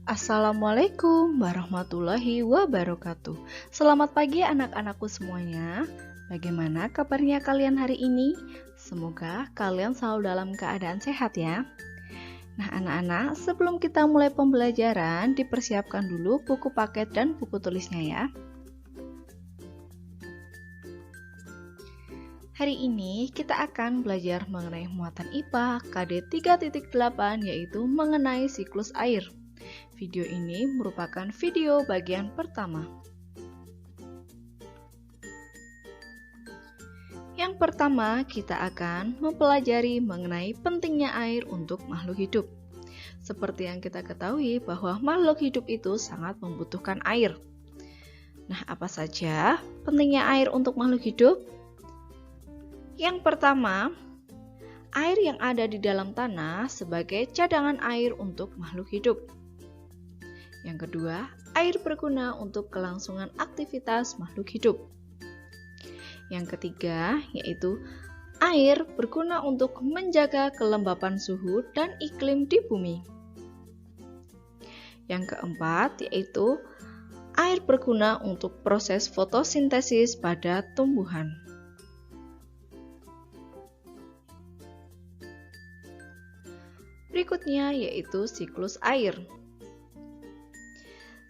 Assalamualaikum warahmatullahi wabarakatuh. Selamat pagi anak-anakku semuanya. Bagaimana kabarnya kalian hari ini? Semoga kalian selalu dalam keadaan sehat ya. Nah anak-anak, sebelum kita mulai pembelajaran, dipersiapkan dulu buku paket dan buku tulisnya ya. Hari ini kita akan belajar mengenai muatan IPA KD 3.8 yaitu mengenai siklus air. Video ini merupakan video bagian pertama. Yang pertama, kita akan mempelajari mengenai pentingnya air untuk makhluk hidup. Seperti yang kita ketahui bahwa makhluk hidup itu sangat membutuhkan air. Nah, apa saja pentingnya air untuk makhluk hidup? Yang pertama, air yang ada di dalam tanah sebagai cadangan air untuk makhluk hidup. Yang kedua, air berguna untuk kelangsungan aktivitas makhluk hidup. Yang ketiga, yaitu air berguna untuk menjaga kelembapan suhu dan iklim di bumi. Yang keempat, yaitu air berguna untuk proses fotosintesis pada tumbuhan. Berikutnya yaitu siklus air.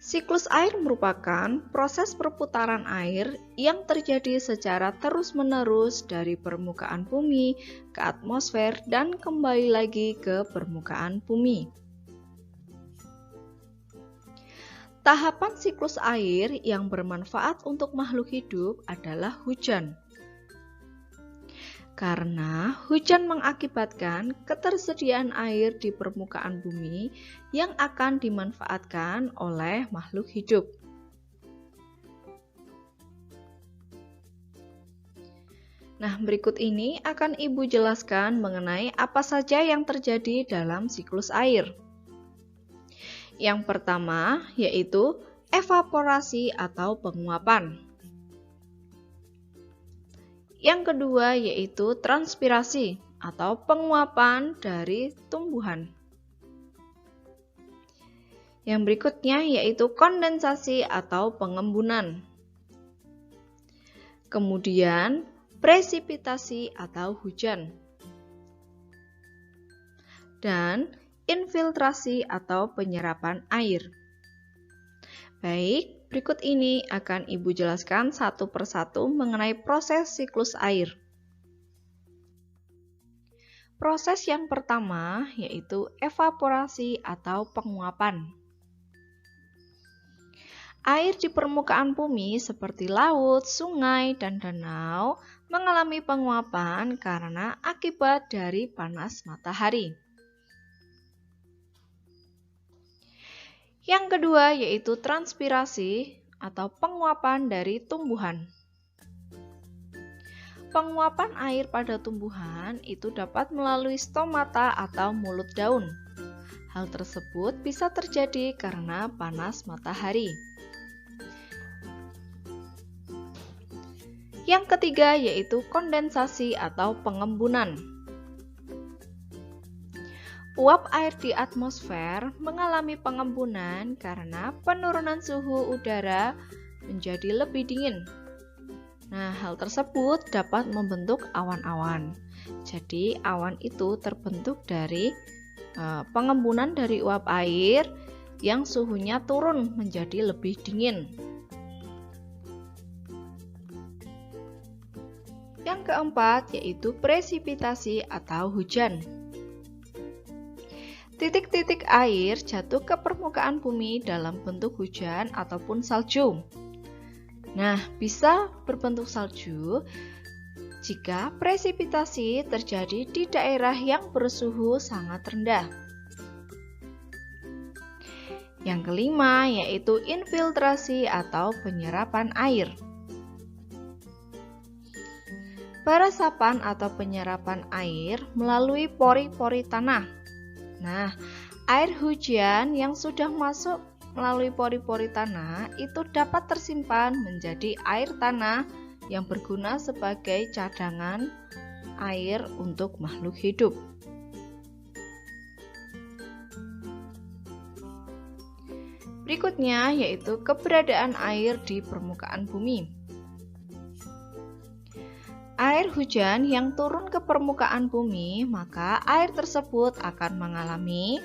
Siklus air merupakan proses perputaran air yang terjadi secara terus-menerus dari permukaan bumi ke atmosfer dan kembali lagi ke permukaan bumi. Tahapan siklus air yang bermanfaat untuk makhluk hidup adalah hujan. Karena hujan mengakibatkan ketersediaan air di permukaan bumi yang akan dimanfaatkan oleh makhluk hidup. Nah, berikut ini akan Ibu jelaskan mengenai apa saja yang terjadi dalam siklus air. Yang pertama yaitu evaporasi atau penguapan. Yang kedua yaitu transpirasi atau penguapan dari tumbuhan. Yang berikutnya yaitu kondensasi atau pengembunan. Kemudian presipitasi atau hujan. Dan infiltrasi atau penyerapan air. Baik, berikut ini akan Ibu jelaskan satu persatu mengenai proses siklus air. Proses yang pertama yaitu evaporasi atau penguapan. Air di permukaan bumi seperti laut, sungai, dan danau mengalami penguapan karena akibat dari panas matahari. Yang kedua yaitu transpirasi atau penguapan dari tumbuhan. Penguapan air pada tumbuhan itu dapat melalui stomata atau mulut daun. Hal tersebut bisa terjadi karena panas matahari. Yang ketiga yaitu kondensasi atau pengembunan. Uap air di atmosfer mengalami pengembunan karena penurunan suhu udara menjadi lebih dingin. Nah, hal tersebut dapat membentuk awan-awan. Jadi, awan itu terbentuk dari pengembunan dari uap air yang suhunya turun menjadi lebih dingin. Yang keempat yaitu presipitasi atau hujan. Titik-titik air jatuh ke permukaan bumi dalam bentuk hujan ataupun salju. Nah, bisa berbentuk salju jika presipitasi terjadi di daerah yang bersuhu sangat rendah. Yang kelima yaitu infiltrasi atau penyerapan air. Peresapan atau penyerapan air melalui pori-pori tanah. Nah, air hujan yang sudah masuk melalui pori-pori tanah itu dapat tersimpan menjadi air tanah yang berguna sebagai cadangan air untuk makhluk hidup. Berikutnya yaitu keberadaan air di permukaan bumi. Air hujan yang turun ke permukaan bumi, maka air tersebut akan mengalami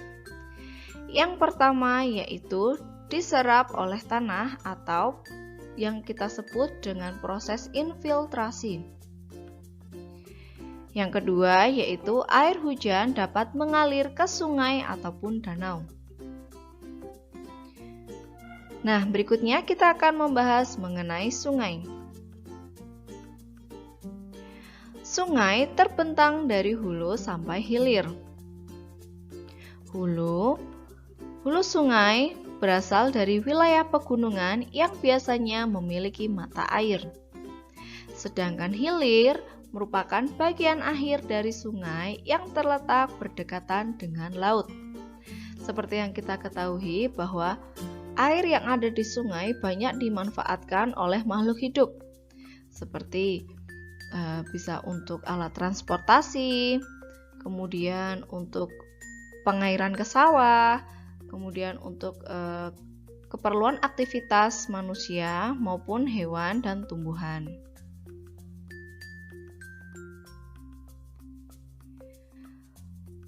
yang pertama yaitu diserap oleh tanah atau yang kita sebut dengan proses infiltrasi. Yang kedua yaitu air hujan dapat mengalir ke sungai ataupun danau. Nah, berikutnya kita akan membahas mengenai sungai. Sungai terbentang dari hulu sampai hilir. Hulu sungai berasal dari wilayah pegunungan yang biasanya memiliki mata air. Sedangkan hilir merupakan bagian akhir dari sungai yang terletak berdekatan dengan laut. Seperti yang kita ketahui bahwa air yang ada di sungai banyak dimanfaatkan oleh makhluk hidup. Seperti bisa untuk alat transportasi, kemudian untuk pengairan ke sawah, kemudian untuk keperluan aktivitas manusia maupun hewan dan tumbuhan.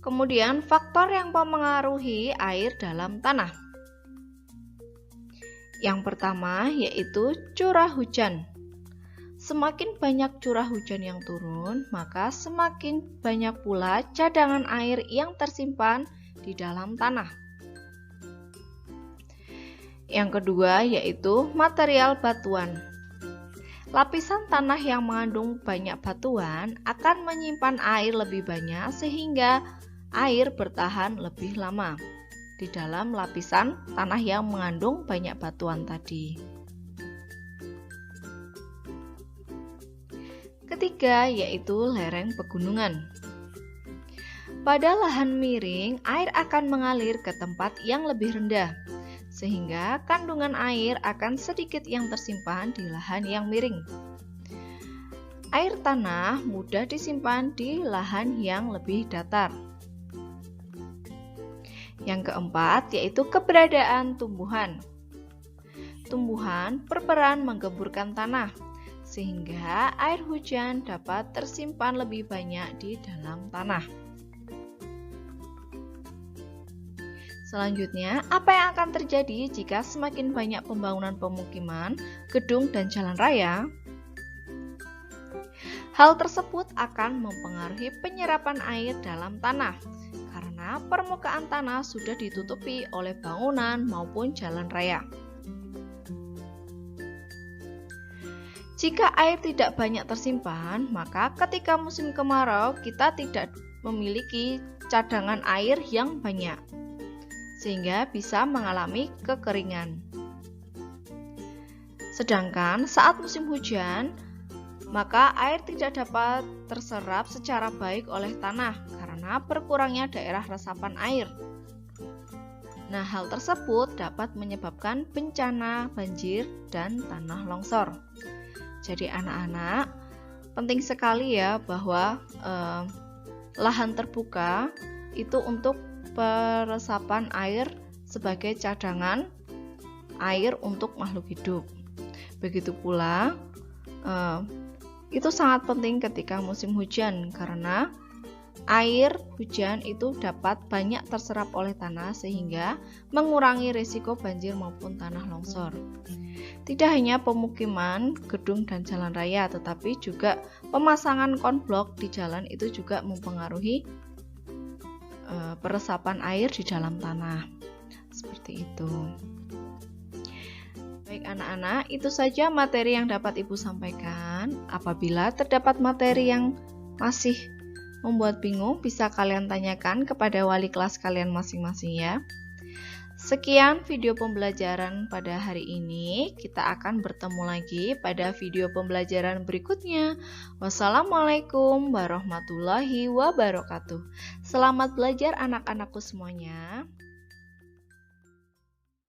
Kemudian faktor yang mempengaruhi air dalam tanah. Yang pertama yaitu curah hujan. Semakin banyak curah hujan yang turun, maka semakin banyak pula cadangan air yang tersimpan di dalam tanah. Yang kedua yaitu material batuan. Lapisan tanah yang mengandung banyak batuan akan menyimpan air lebih banyak sehingga air bertahan lebih lama di dalam lapisan tanah yang mengandung banyak batuan tadi. Ketiga yaitu lereng pegunungan. Pada lahan miring, air akan mengalir ke tempat yang lebih rendah, sehingga kandungan air akan sedikit yang tersimpan di lahan yang miring. Air tanah mudah disimpan di lahan yang lebih datar. Yang keempat yaitu keberadaan tumbuhan. Tumbuhan berperan menggemburkan tanah, sehingga air hujan dapat tersimpan lebih banyak di dalam tanah. Selanjutnya, apa yang akan terjadi jika semakin banyak pembangunan pemukiman, gedung, dan jalan raya? Hal tersebut akan mempengaruhi penyerapan air dalam tanah, karena permukaan tanah sudah ditutupi oleh bangunan maupun jalan raya. Jika air tidak banyak tersimpan, maka ketika musim kemarau kita tidak memiliki cadangan air yang banyak, sehingga bisa mengalami kekeringan. Sedangkan saat musim hujan, maka air tidak dapat terserap secara baik oleh tanah karena berkurangnya daerah resapan air. Nah, hal tersebut dapat menyebabkan bencana banjir dan tanah longsor. Jadi anak-anak, penting sekali ya bahwa lahan terbuka itu untuk peresapan air sebagai cadangan air untuk makhluk hidup. Begitu pula itu sangat penting ketika musim hujan karena air hujan itu dapat banyak terserap oleh tanah sehingga mengurangi risiko banjir maupun tanah longsor. Tidak hanya pemukiman, gedung, dan jalan raya, tetapi juga pemasangan konblok di jalan itu juga mempengaruhi peresapan air di dalam tanah. Seperti itu. Baik anak-anak, itu saja materi yang dapat Ibu sampaikan. Apabila terdapat materi yang masih membuat bingung, bisa kalian tanyakan kepada wali kelas kalian masing-masing ya. Sekian video pembelajaran pada hari ini. Kita akan bertemu lagi pada video pembelajaran berikutnya. Wassalamualaikum warahmatullahi wabarakatuh. Selamat belajar anak-anakku semuanya.